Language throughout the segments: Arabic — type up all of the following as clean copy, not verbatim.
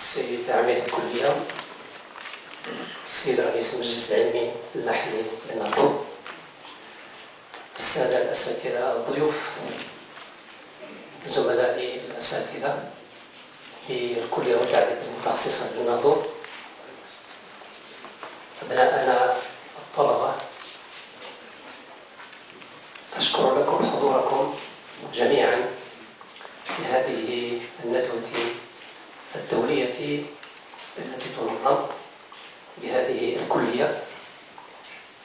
السيد عميد الكلية، السيد رئيس المجلس العلمي المحلي للناظور، السادة الأساتذة الضيوف، زملائي الأساتذة في الكلية والتعديل المتخصصة بالناظور، أبناءنا الطلبة، أشكر لكم حضوركم جميعا في هذه الندوة الدولية التي تنظم بهذه الكلية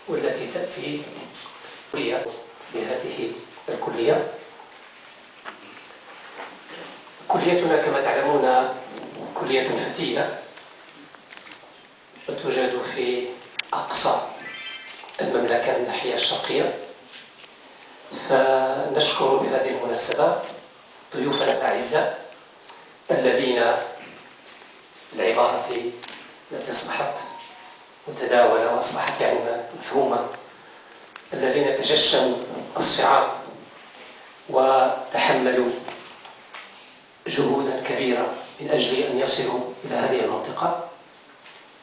والتي تأتي بهذه الكلية. كليتنا كما تعلمون كلية فتية وتوجد في أقصى المملكة من الناحية الشرقية، فنشكر بهذه المناسبة ضيوفنا الأعزاء الذين العبارة التي أصبحت متداولة وأصبحت يعني مفهومة، الذين تجشموا الصعاب وتحملوا جهودا كبيرة من أجل أن يصلوا إلى هذه المنطقة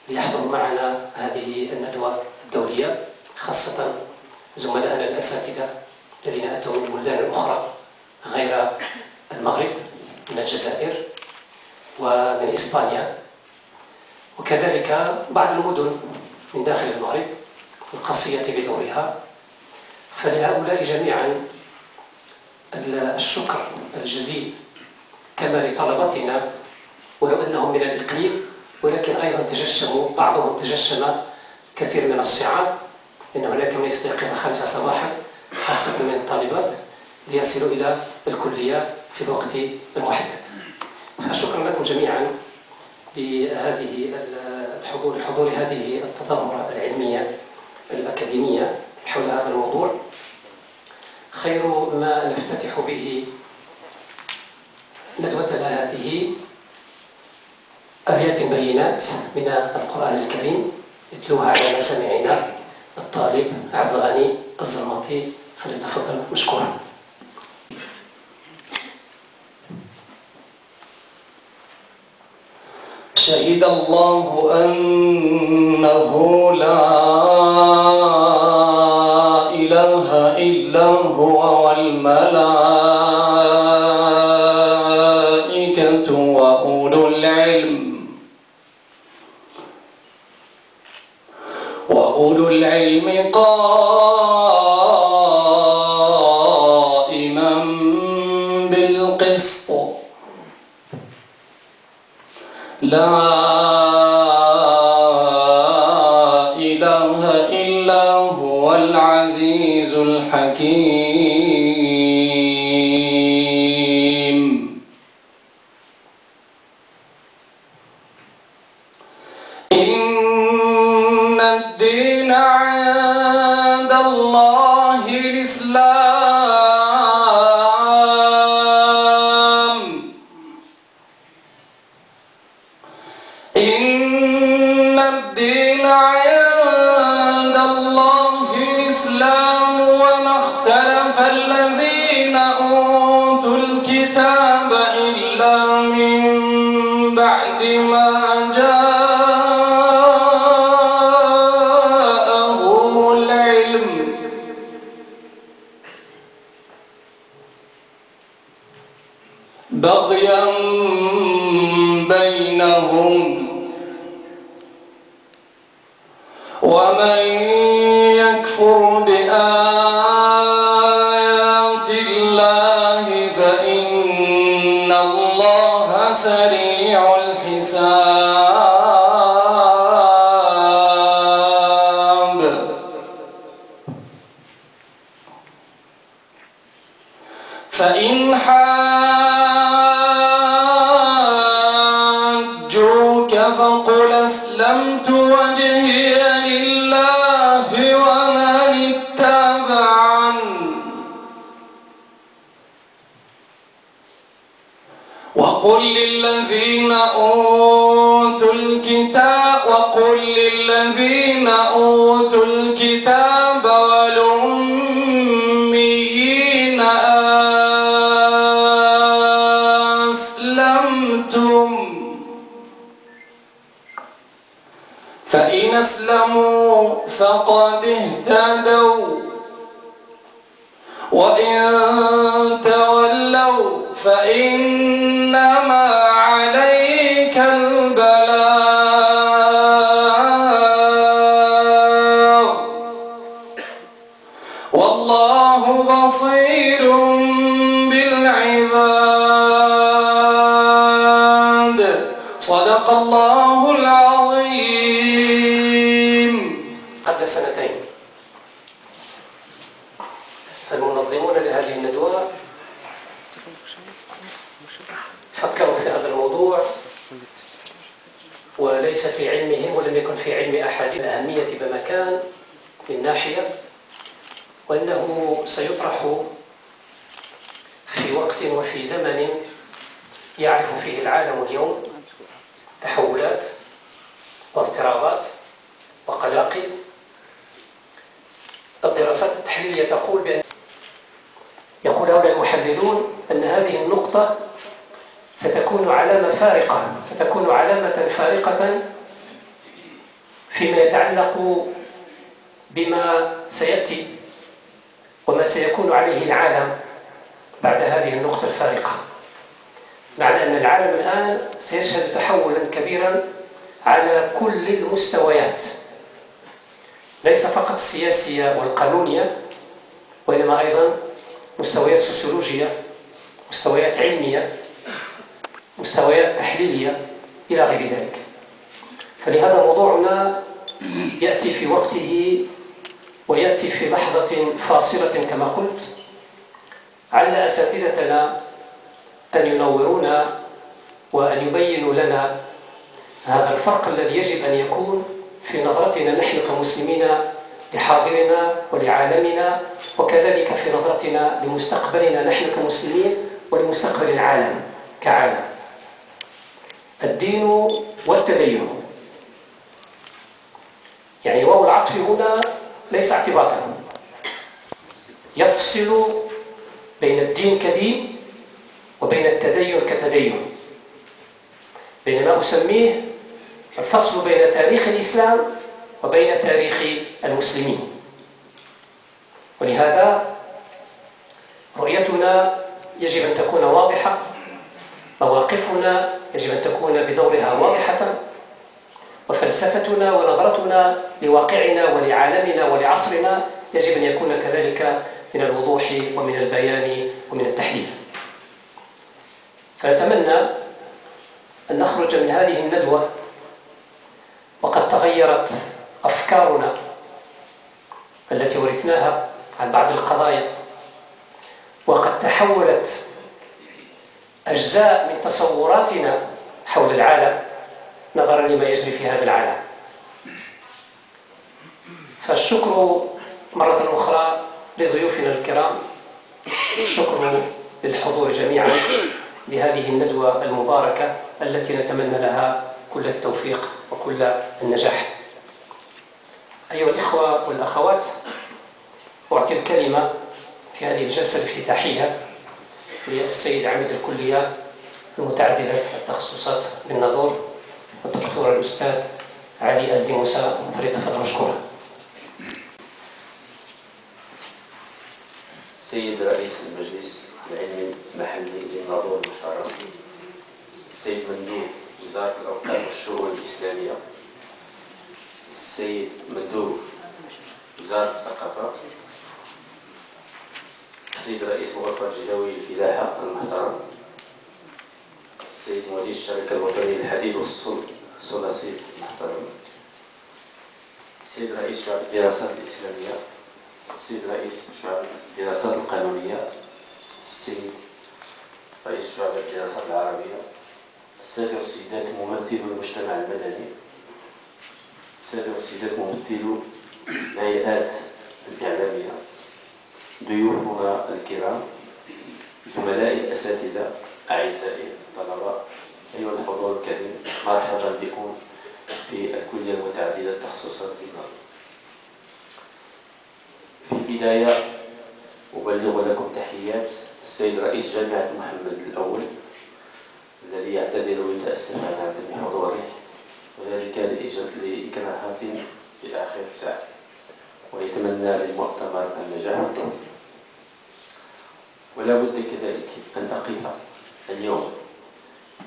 ليحضروا معنا هذه الندوة الدولية، خاصة زملائنا الأساتذة الذين أتوا من البلدان الأخرى غير المغرب، من الجزائر ومن إسبانيا، وكذلك بعض المدن من داخل المغرب القصية بدورها. فلهؤلاء جميعا الشكر الجزيل، كما لطلبتنا ولو أنهم من الإقليم، ولكن أيضا تجشموا، بعضهم تجشم كثير من الصعاب، إن هناك من يستيقظ 5 صباحا خاصة من الطالبات ليصلوا إلى الكلية في الوقت المحدد. فشكرا لكم جميعا بهذه حضور هذه التظاهرة العلمية الأكاديمية حول هذا الموضوع. خير ما نفتتح به ندوتنا هذه آيات بينات من القرآن الكريم يتلوها على مسامعنا الطالب عبد الغني الزرماطي، فليتفضل مشكورا. شهد الله أنه لا إله إلا هو والملائكة وأولو العلم قائما بالقسط، لا إله إلا هو العزيز الحكيم. إن الدين عند الله الإسلام. إن الدين عند الله الإسلام، وما اختلف الذين أوتوا الكتاب إلا من بعد ما جاءهم العلم بغيا بينهم، ومن يكفر بآيات الله فإن الله سريع الحساب. فإن حاجوك فقل أسلمت وجهي لله ومن اتبعني، وقل للذين أوتوا الكتاب والأميين أسلمتم فإن أسلموا فقد اهتدوا وإن تولوا فإنما عليك البلاغ والله بصير بالعباد. صدق الله العظيم. قبل سنتين المنظمون لهذه الندوة فكروا في هذا الموضوع، وليس في علمهم ولم يكن في علم أحد الأهمية بمكان من ناحية، وأنه سيطرح في وقت وفي زمن يعرف فيه العالم اليوم تحولات واضطرابات وقلاقل. الدراسات التحليلية يقول هؤلاء المحللون أن هذه النقطة ستكون علامة فارقة، ستكون علامة فارقة فيما يتعلق بما سيأتي وما سيكون عليه العالم بعد هذه النقطة الفارقة. معنى أن العالم الآن سيشهد تحولا كبيرا على كل المستويات، ليس فقط السياسية والقانونية، وإنما أيضا مستويات سوسيولوجية، مستويات علمية، مستويات تحليلية إلى غير ذلك. فلهذا موضوعنا يأتي في وقته ويأتي في لحظة فاصلة كما قلت. على أساتذتنا أن ينورونا وأن يبينوا لنا هذا الفرق الذي يجب أن يكون في نظرتنا نحن كمسلمين لحاضرنا ولعالمنا، وكذلك في نظرتنا لمستقبلنا نحن كمسلمين ولمستقبل العالم كعالم. الدين والتدين، يعني واو العطف هنا ليس اعتباطا، يفصل بين الدين كدين وبين التدين كتدين، بينما أسميه الفصل بين تاريخ الإسلام وبين تاريخ المسلمين. ولهذا رؤيتنا يجب أن تكون واضحة، مواقفنا يجب أن تكون بدورها واضحة، وفلسفتنا ونظرتنا لواقعنا ولعالمنا ولعصرنا يجب أن يكون كذلك من الوضوح ومن البيان ومن التحديث. فنتمنى أن نخرج من هذه الندوة وقد تغيرت أفكارنا التي ورثناها عن بعض القضايا، وقد تحولت أجزاء من تصوراتنا حول العالم نظرا لما يجري في هذا العالم. فالشكر مرة أخرى لضيوفنا الكرام، الشكر للحضور جميعا بهذه الندوة المباركة التي نتمنى لها كل التوفيق وكل النجاح. أيها الإخوة والأخوات، أعطي الكلمة في هذه الجلسة الافتتاحية للسيد عميد الكلية المتعددة التخصصات بالناظور والدكتور الأستاذ علي أزدي موسى، فليتفضل مشكورا. السيد رئيس المجلس العلمي المحلي للناظور المحترم، السيد مندوب وزارة الأوقاف والشؤون الإسلامية، السيد مندوب وزارة الثقافة، السيد رئيس غرفة الجدوي الفلاحة المحترم، السيد مدير الشركة الوطنية للحديد والثلاثي المحترم، السيد رئيس شعب الدراسات الإسلامية، السيد رئيس شعب الدراسات القانونية، السيد رئيس شعب الدراسات العربية، السادة والسيدات ممثلو المجتمع المدني، السادة والسيدات ممثلو الهيئات الإعلامية، ضيوفنا الكرام، زملائي الأساتذة، أعزائي الطلبة، أيها الحضور الكريم، مرحبا بكم في الكلية المتعددة التخصصات في النظر. في البداية أبلغ لكم تحيات السيد رئيس جامعة محمد الأول الذي يعتذر ويتأسف عن عدم حضوره وذلك لإكراهات في آخر ساعة، ويتمنى للمؤتمر النجاح والتوفيق. ولا بد كذلك أن أقف اليوم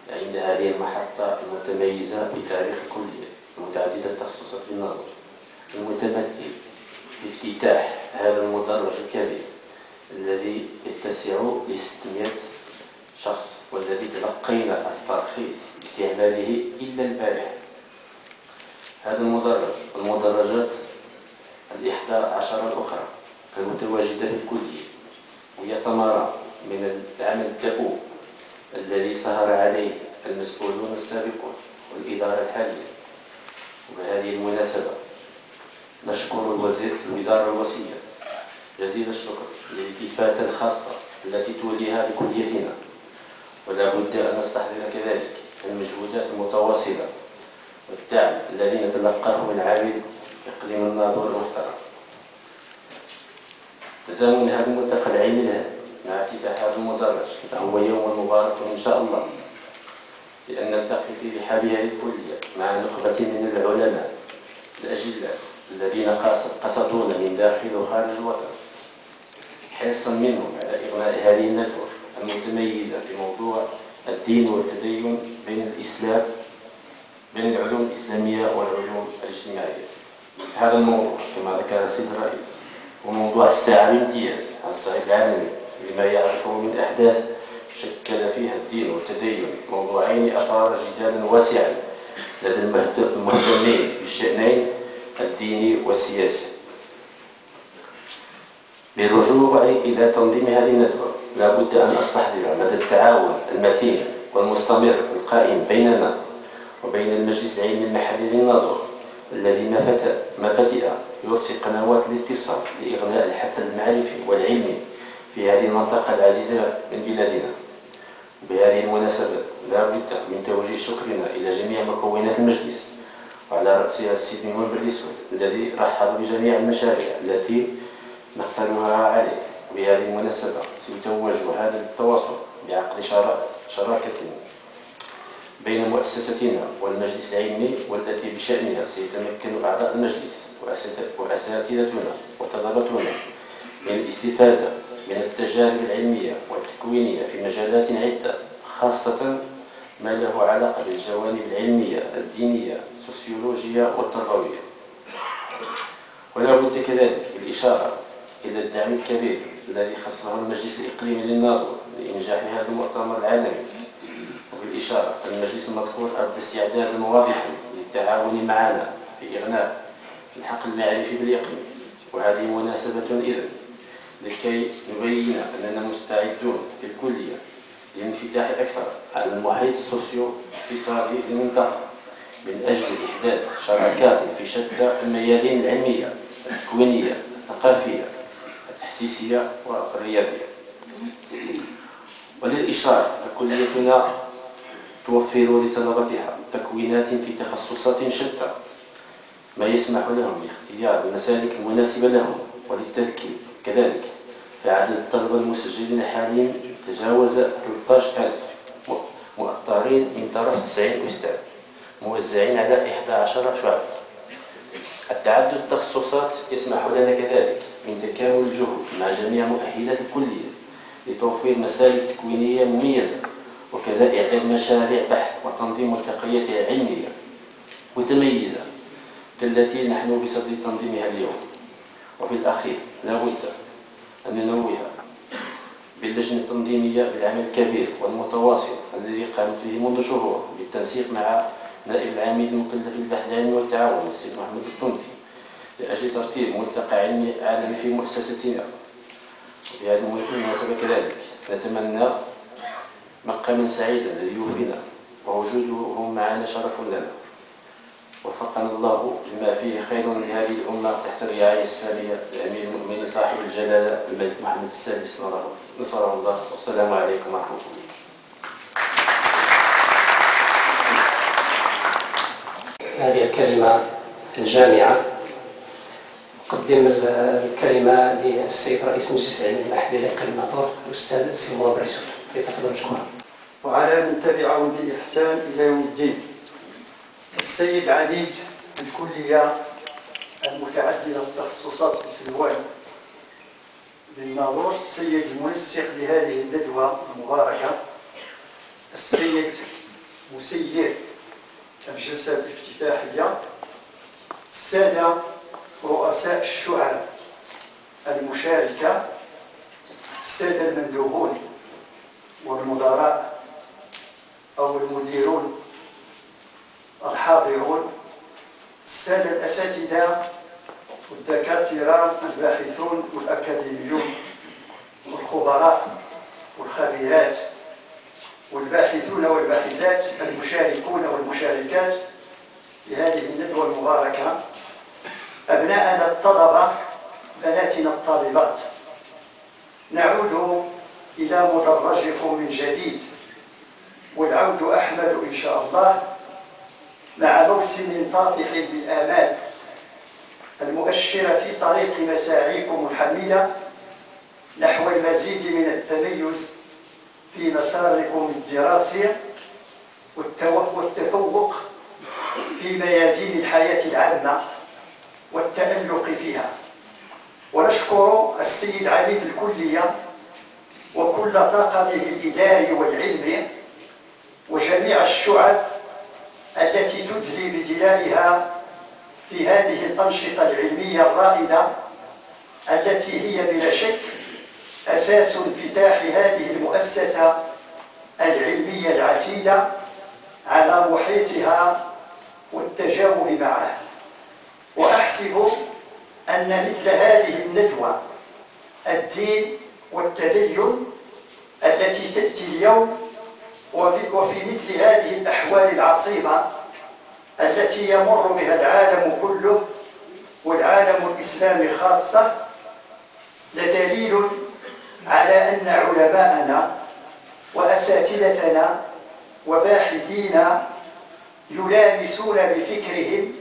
عند هذه المحطة المتميزة في تاريخ الكلية متعددة التخصصات بالنظر، المتمثل بافتتاح هذا المدرج الكبير الذي يتسع ل600 شخص، والذي تلقينا الترخيص باستعماله إلا البارحة. هذا المدرج والمدرجات 11 الأخرى المتواجدة في الكلية هي ثمرة من العمل الدؤوب الذي سهر عليه المسؤولون السابقون والإدارة الحالية. وبهذه المناسبة نشكر الوزارة الوصية جزيل الشكر للالتفاتة الخاصة التي توليها لكليتنا، ولا بد أن نستحضر كذلك المجهودات المتواصلة والدعم الذي نتلقاه من عامل إقليم الناظور المحترم. تزامن هذا الملتقى العلمي الهام مع افتتاح هذا المدرج فهو يوم مبارك إن شاء الله، لأن نلتقي في رحاب هذه الكلية مع نخبة من العلماء الأجلاء الذين قصدونا من داخل وخارج الوطن، حرصا منهم على إغناء هذه الندوة المتميزة في موضوع الدين والتدين بين العلوم الإسلامية والعلوم الاجتماعية. هذا الموضوع كما ذكر السيد الرئيس هو موضوع الساعة بامتياز على الصعيد العالمي، لما يعرفه من أحداث شكل فيها الدين والتدين موضوعين أثار جدالا واسعا لدى المهتمين بالشأنين الديني والسياسي. بالرجوع إلى تنظيم هذه الندوة لا بد أن أستحضر مدى التعاون المتين والمستمر القائم بيننا وبين المجلس العلمي المحلي للنظر، الذي ما بدأ يرسي قنوات الاتصال لإغناء الحث المعرفي والعلمي في هذه المنطقة العزيزة من بلادنا. بهذه المناسبة لا بد من توجيه شكرنا إلى جميع مكونات المجلس، وعلى رأسها السيد نواب الرسول الذي رحب بجميع المشاريع التي نقترحها عليه. بهذه المناسبة سيتوج هذا التواصل بعقد شراكة بين مؤسستنا والمجلس العلمي، والتي بشأنها سيتمكن أعضاء المجلس وأساتذتنا وطلبتنا من الاستفادة من التجارب العلمية والتكوينية في مجالات عدة، خاصة ما له علاقة بالجوانب العلمية الدينية السوسيولوجية والتربوية. ولا بد كذلك بالإشارة إلى الدعم الكبير الذي خصه المجلس الإقليمي للناظور لإنجاح هذا المؤتمر العالمي، وبالإشارة أن المجلس المذكور أبدى استعدادا واضحا للتعاون معنا في إغناء الحقل المعرفي بالإقليم. وهذه مناسبة إذن لكي نبين أننا مستعدون في الكلية للانفتاح أكثر على المحيط السوسيو-اقتصادي للمنطقة من أجل إحداث شراكات في شتى الميادين العلمية التكوينية الثقافية التحسيسية والرياضية. وللإشارة فكليتنا توفر لطلبتها تكوينات في تخصصات شتى، ما يسمح لهم باختيار المسالك المناسبة لهم وللتذكير. كذلك فعدد الطلبة المسجلين حاليا تجاوز 13,000 مؤطرين من طرف 90 أستاذ موزعين على 11 شعبة. التعدد التخصصات يسمح لنا كذلك من تكامل الجهود مع جميع مؤهلات الكلية لتوفير مسالك تكوينية مميزة، وكذا إعداد مشاريع بحث وتنظيم ملتقيات علمية متميزة كالتي نحن بصدد تنظيمها اليوم. وفي الأخير لا بد أن ننوه باللجنة التنظيمية بالعمل الكبير والمتواصل الذي قامت به منذ شهور بالتنسيق مع نائب العميد المكلف بالبحث العلمي والتعاون السيد محمد التونتي لأجل ترتيب ملتقى علمي عالمي في مؤسستنا. وفي هذه المناسبة كذلك نتمنى مقاما سعيدا لضيوفنا، ووجودهم معنا شرف لنا. وفقنا الله لما فيه خير من هذه الأمة تحت الرعاية السامية لأمير المؤمنين صاحب الجلالة الملك محمد السادس نصره الله. والسلام عليكم ورحمة الله. هذه الكلمة الجامعة أقدم الكلمة للسيد رئيس المجلس العلمي المحلي لإقليم الناظور الأستاذ السيد نواب الرسول، فليتفضل مشكورا. وعلى من تبعهم بإحسان إلى يوم الدين. السيد عميد الكلية المتعددة التخصصات في سلوان بالناظور، السيد المنسق لهذه الندوة المباركة، السيد مسير الجلسة الافتتاحية، السادة رؤساء الشعب المشاركة، السادة المندوبون والمدراء أو المديرون الحاضرون، السادة الأساتذة والدكاترة الباحثون والأكاديميون والخبراء والخبيرات والباحثون والباحثات المشاركون والمشاركات لهذه الندوة المباركة، أبناءنا الطلبة، بناتنا الطالبات، نعود إلى مدرجكم من جديد، والعود أحمد إن شاء الله مع موسم طافح بالآمال المؤشرة في طريق مساعيكم الحميدة نحو المزيد من التميز في مساركم الدراسي والتفوق في ميادين الحياة العامة والتألق فيها. ونشكر السيد عميد الكلية وكل طاقمه الإداري والعلمي وجميع الشعب التي تدلي بدلائها في هذه الأنشطة العلمية الرائدة التي هي بلا شك أساس انفتاح هذه المؤسسة العلمية العتيدة على محيطها والتجاوب معه. وأحسب أن مثل هذه الندوة الدين والتدين التي تأتي اليوم وفي مثل هذه الأحوال العصيبة التي يمر بها العالم كله والعالم الإسلامي خاصة لدليل على أن علماءنا وأساتذتنا وباحثينا يلامسون بفكرهم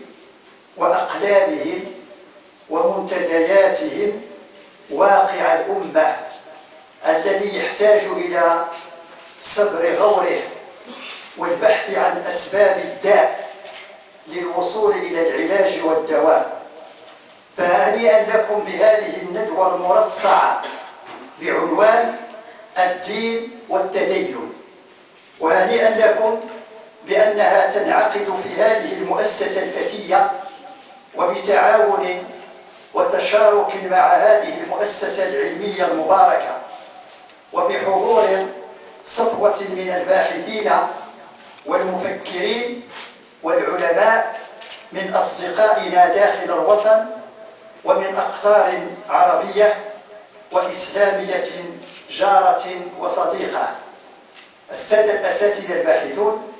وأقلامهم ومنتدياتهم واقع الأمة الذي يحتاج إلى صبر غوره والبحث عن أسباب الداء للوصول إلى العلاج والدواء. فهنيئا لكم بهذه الندوة المرصعة بعنوان الدين والتدين، وهنيئا لكم بأنها تنعقد في هذه المؤسسة الفتية وبتعاون وتشارك مع هذه المؤسسة العلمية المباركة وبحضور صفوة من الباحثين والمفكرين والعلماء من أصدقائنا داخل الوطن ومن أقطار عربية وإسلامية جارة وصديقة. السادة الأساتذة الباحثون،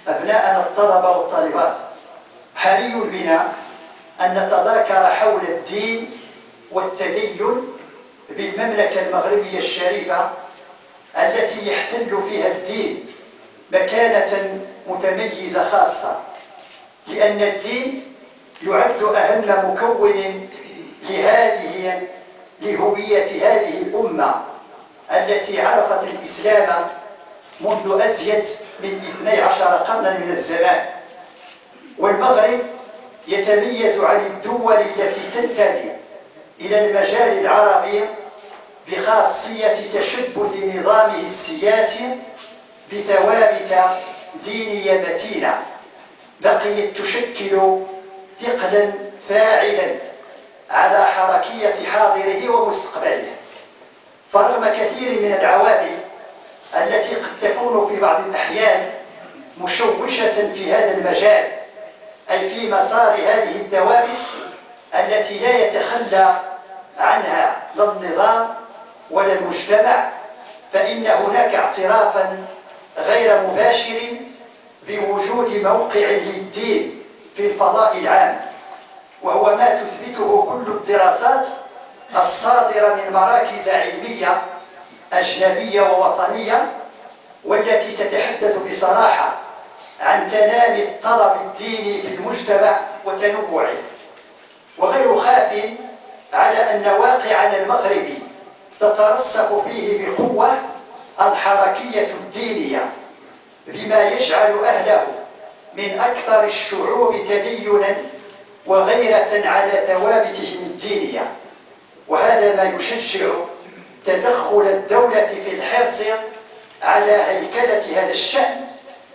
أبناءنا الطلبة والطالبات، حري بنا أن نتذاكر حول الدين والتدين بالمملكة المغربية الشريفة التي يحتل فيها الدين مكانة متميزة خاصة، لأن الدين يعد أهم مكون لهوية هذه الأمة التي عرفت الإسلام منذ أزيد من 12 قرنا من الزمان. والمغرب يتميز عن الدول التي تنتمي إلى المجال العربي بخاصية تشبث نظامه السياسي بثوابت دينية متينة بقيت تشكل ثقلا فاعلا على حركية حاضره ومستقبله. فرغم كثير من العوامل التي قد تكون في بعض الأحيان مشوشة في هذا المجال، أي في مسار هذه الثوابت التي لا يتخلى عنها لا النظام ولا المجتمع، فإن هناك اعترافا غير مباشر بوجود موقع للدين في الفضاء العام، وهو ما تثبته كل الدراسات الصادرة من مراكز علمية أجنبية ووطنية، والتي تتحدث بصراحة عن تنامي الطلب الديني في المجتمع وتنوعه. وغير خاف على أن واقعنا المغربي تترسخ فيه بقوة الحركية الدينية، بما يجعل أهله من أكثر الشعوب تدينا وغيرة على ثوابتهم الدينية، وهذا ما يشجع تدخل الدولة في الحرص على هيكلة هذا الشأن،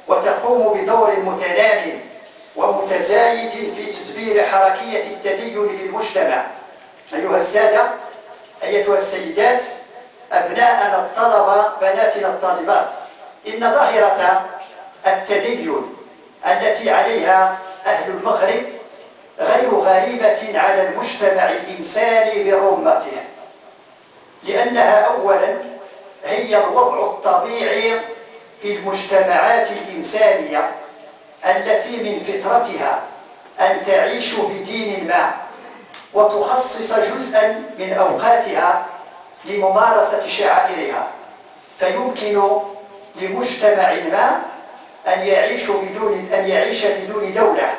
وتقوم بدور متنامٍ ومتزايد في تدبير حركية التدين في المجتمع. أيها السادة، أيتها السيدات، أبناءنا الطلبة، بناتنا الطالبات، إن ظاهرة التدين التي عليها أهل المغرب غير غريبة على المجتمع الإنساني برمته، لأنها أولا هي الوضع الطبيعي في المجتمعات الإنسانية التي من فطرتها أن تعيش بدين ما وتخصص جزءا من أوقاتها لممارسة شعائرها، فيمكن لمجتمع ما أن يعيش بدون دولة،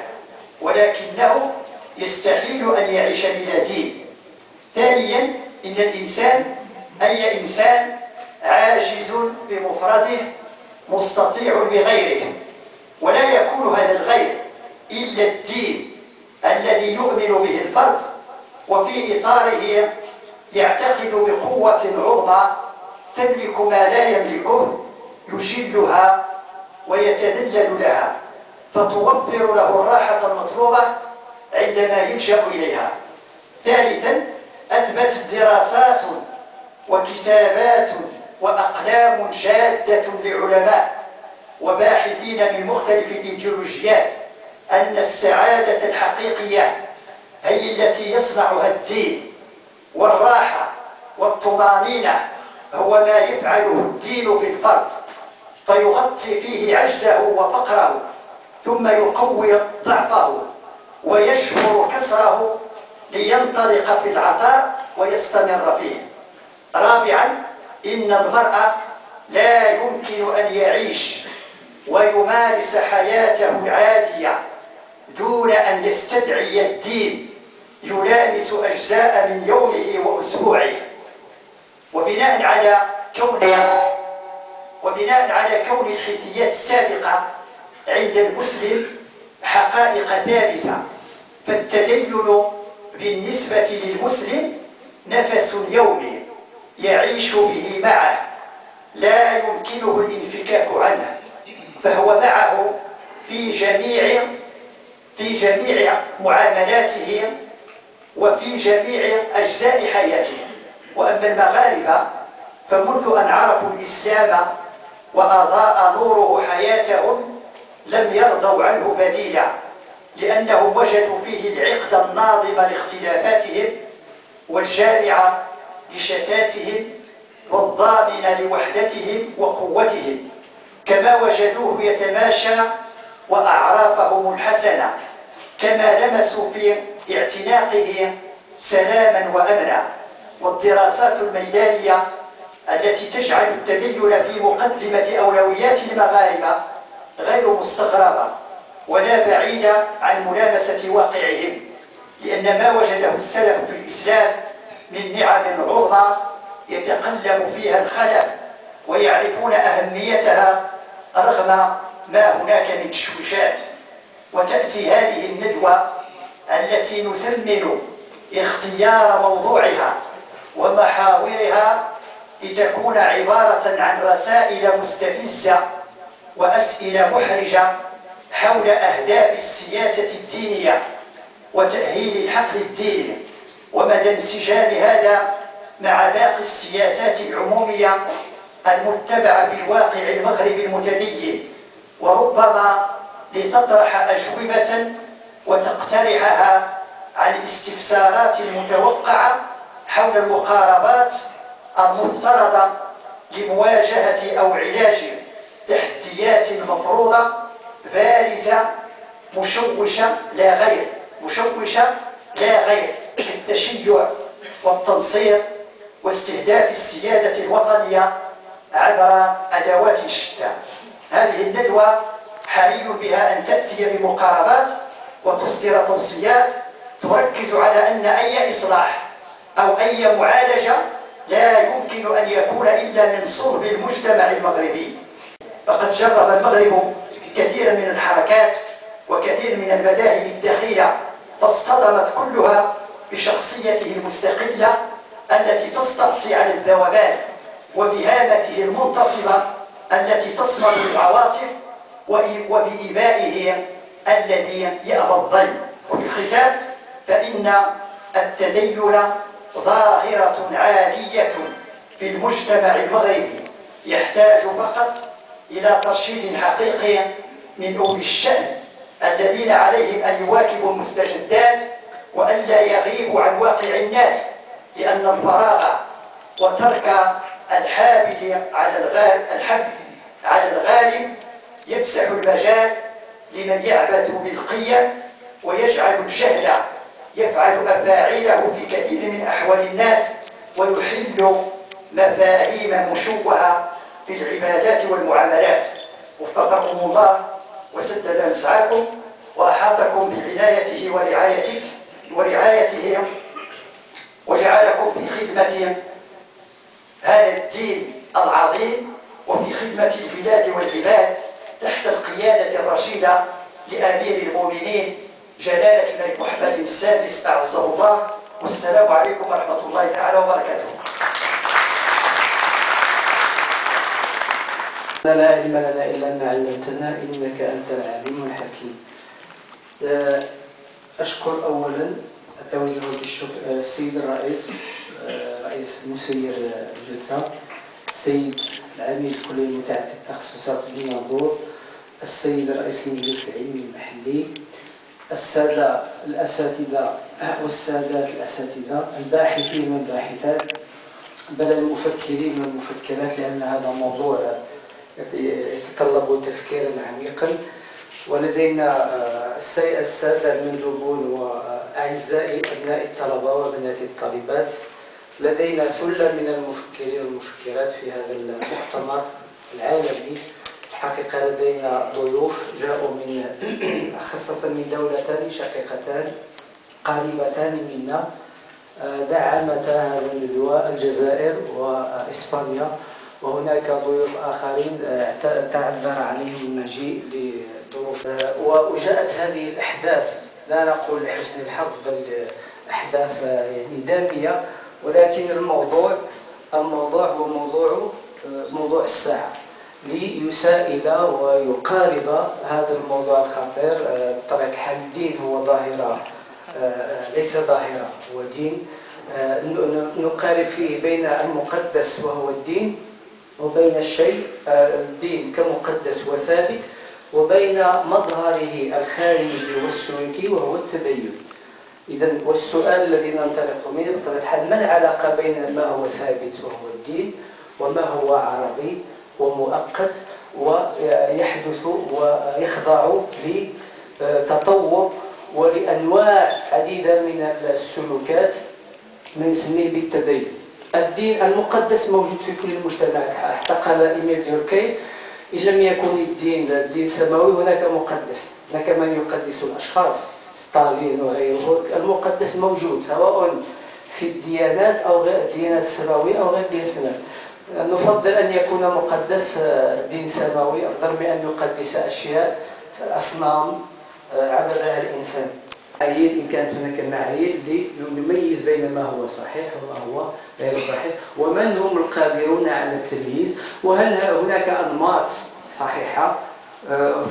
ولكنه يستحيل أن يعيش بلا دين. ثانيا، إن الإنسان أي إنسان عاجز بمفرده مستطيع بغيره، ولا يكون هذا الغير إلا الدين الذي يؤمن به الفرد، وفي إطاره يعتقد بقوة عظمى تملك ما لا يملكه، يجلها ويتذلل لها، فتوفر له الراحة المطلوبة عندما يلجأ إليها. ثالثا، أثبتت دراسات وكتابات وأقلام جادة لعلماء وباحثين من مختلف الإيديولوجيات أن السعادة الحقيقية هي التي يصنعها الدين، والراحة والطمأنينة هو ما يفعله الدين في الفرد، فيغطي فيه عجزه وفقره، ثم يقوي ضعفه ويجبر كسره لينطلق في العطاء ويستمر فيه. رابعا، إن المرء لا يمكن أن يعيش ويمارس حياته العادية دون أن يستدعي الدين يلامس أجزاء من يومه وأسبوعه. وبناء على كون الحيثيات السابقة عند المسلم حقائق ثابتة، فالتدين بالنسبة للمسلم نفس يومي يعيش به معه، لا يمكنه الانفكاك عنه، فهو معه في جميع معاملاته وفي جميع أجزاء حياته. وأما المغاربة فمنذ أن عرفوا الإسلام وأضاء نوره حياتهم لم يرضوا عنه بديلا، لأنهم وجدوا فيه العقد الناظم لاختلافاتهم والجامع لشتاتهم والضامن لوحدتهم وقوتهم، كما وجدوه يتماشى وأعرافهم الحسنة، كما لمسوا في اعتناقه سلاما وأمنا. والدراسات الميدانية التي تجعل التدين في مقدمة أولويات المغاربة غير مستغربة ولا بعيدة عن ملامسة واقعهم، لأن ما وجده السلف في الإسلام من نعم عظمى يتقلب فيها الخلف ويعرفون أهميتها رغم ما هناك من تشويشات. وتأتي هذه الندوة التي نثمن اختيار موضوعها ومحاورها لتكون عبارة عن رسائل مستفزة وأسئلة محرجة حول أهداف السياسة الدينية وتأهيل الحقل الديني، ومدى انسجام هذا مع باقي السياسات العمومية المتبعة بالواقع المغربي المتدين، وربما لتطرح أجوبة وتقترحها عن الاستفسارات المتوقعة حول المقاربات المفترضة لمواجهة أو علاج تحديات مفروضة بارزة مشوشة لا غير كالتشيع والتنصير واستهداف السيادة الوطنية عبر أدوات شتى. هذه الندوة حري بها أن تأتي بمقاربات وتصدر توصيات تركز على أن أي إصلاح أو أي معالجة لا يمكن أن يكون إلا من صلب المجتمع المغربي. فقد جرب المغرب كثيرا من الحركات وكثير من المذاهب الداخلية اصطدمت كلها بشخصيته المستقلة التي تستعصي على الذوبان وبهامته المنتصبة التي تصمد للعواصف وبإبائه الذي يأبى الظل. وفي الختام فإن التدين ظاهرة عادية في المجتمع المغربي يحتاج فقط إلى ترشيد حقيقي من أولي الشأن الذين عليهم أن يواكبوا المستجدات وألا يغيبوا عن واقع الناس، لأن الفراغ وترك الحابل على الغالب يفسح المجال لمن يعبث بالقيم ويجعل الجهل يفعل أفاعيله في كثير من أحوال الناس ويحل مفاهيم مشوهة في العبادات والمعاملات. وفقكم الله وسدد مسعاكم وأحاطكم بعنايته ورعايته وجعلكم في خدمة هذا الدين العظيم وفي خدمة البلاد والعباد تحت القيادة الرشيدة لأمير المؤمنين جلالة الملك محمد السادس أعزه الله. والسلام عليكم ورحمة الله تعالى وبركاته. لا علم لنا إلا ما علمتنا إنك أنت العليم الحكيم. أشكر أولا أتوجه بالشكر السيد الرئيس رئيس مسير الجلسة، السيد العميد الكلية المتعدد التخصصات بالنظور، السيد رئيس المجلس العلمي المحلي، السادة الأساتذة والسادات الأساتذة، الباحثين والباحثات، بل المفكرين والمفكرات، لأن هذا موضوع يتطلب تفكيرا عميقا. ولدينا السادة المندوبون وأعزائي أبناء الطلبة وبنات الطالبات، لدينا ثلة من المفكرين والمفكرات في هذا المؤتمر العالمي. الحقيقة لدينا ضيوف جاءوا من خاصة من دولتان شقيقتان قريبتان منا دعمتا هذا الندوة، الجزائر وإسبانيا، وهناك ضيوف آخرين تعذر عليهم المجيء لظروف. وجاءت هذه الأحداث لا نقول لحسن الحظ بل أحداث يعني دامية، ولكن الموضوع هو موضوع الساعة، ليسائل ويقارب هذا الموضوع الخطير. بطبيعة الحال الدين هو ظاهرة ليس ظاهرة، هو دين نقارب فيه بين المقدس وهو الدين، وبين الشيء الدين كمقدس وثابت، وبين مظهره الخارجي والسلوكي وهو التدين. إذن والسؤال الذي ننطلق منه بطبيعة الحال ما العلاقة بين ما هو ثابت وهو الدين وما هو عرضي ومؤقت ويحدث ويخضع لتطور ولأنواع عديدة من السلوكات ما نسميه بالتدين. الدين المقدس موجود في كل المجتمعات، حتى قال إيميل دوركايم إن لم يكن الدين سماوي هناك مقدس، هناك من يقدس الأشخاص ستالين وغيره. المقدس موجود سواء في الديانات أو غير الديانات السماوية أو غير الديانات السماوية. نفضل أن يكون مقدس دين سماوي أفضل من أن يقدس أشياء أصنام عبدها الإنسان. معايير إن كانت هناك معايير لنميز بين ما هو صحيح وما هو غير صحيح، ومن هم القادرون على التمييز، وهل هناك أنماط صحيحة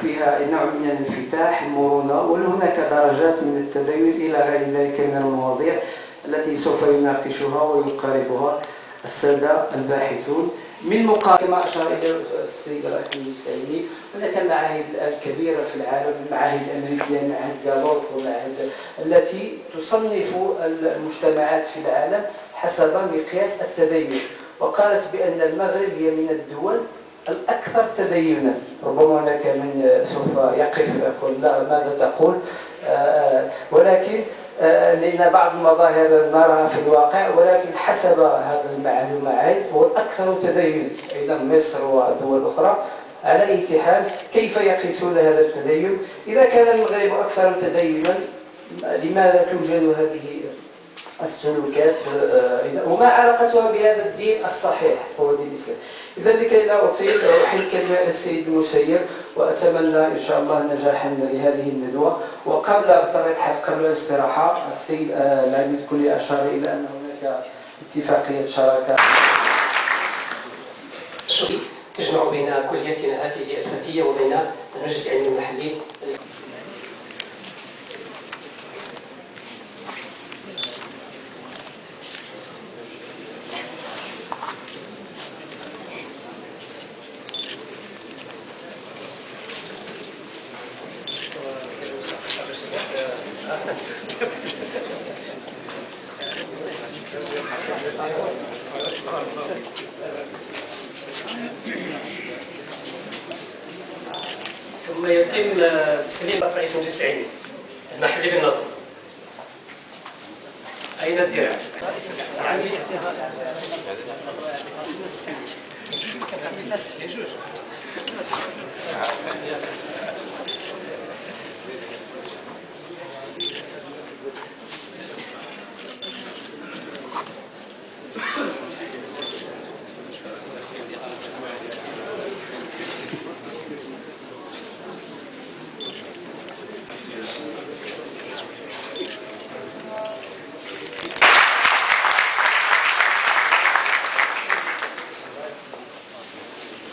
فيها نوع من الانفتاح المرونة، وهل هناك درجات من التدين إلى غير ذلك من المواضيع التي سوف يناقشها ويقاربها السادة الباحثون. من مقابل كما أشار إلى السيد رئيس المجلس العلمي، هناك المعاهد الكبيرة في العالم، المعاهد الأمريكية، معهد جالوب ومعاهد التي تصنف المجتمعات في العالم حسب مقياس التدين، وقالت بأن المغرب هي من الدول الأكثر تدينا. ربما هناك من سوف يقف يقول لا ماذا تقول، ولكن لأن بعض المظاهر نراها في الواقع، ولكن حسب هذا المعاهد هو الأكثر تدينا. أيضا مصر ودول أخرى. على أي حال كيف يقيسون هذا التدين؟ إذا كان المغرب أكثر تدينا لماذا توجد هذه السلوكات وما علاقتها بهذا الدين الصحيح هو دين الإسلام. إذا لكي لا أطيل أحيل الكلمة إلى السيد المسير وأتمنى إن شاء الله نجاحا لهذه الندوة. وقبل بطبيعة الحال قبل الاستراحة السيد العميد الكلي أشار إلى أن هناك اتفاقية شراكة تجمع بين كليتنا هذه الفتية وبين المجلس العلمي المحلي. ثم يتم تسليم رئيس المجلس العلمي المحلي بالنظر. أين الدرع؟ العميد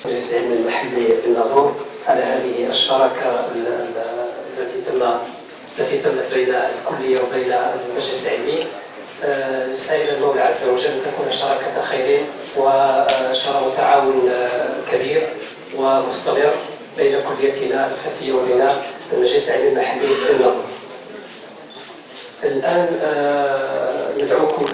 المجلس العلمي المحلي بالنظور على هذه الشراكة التي تمت بين الكلية وبين المجلس العلمي. نسأل المولى عز وجل أن تكون شراكة خير وتعاون كبير ومستمر بين كليتنا الفتية وبين المجلس العلمي المحلي بالنظور. الآن ندعوكم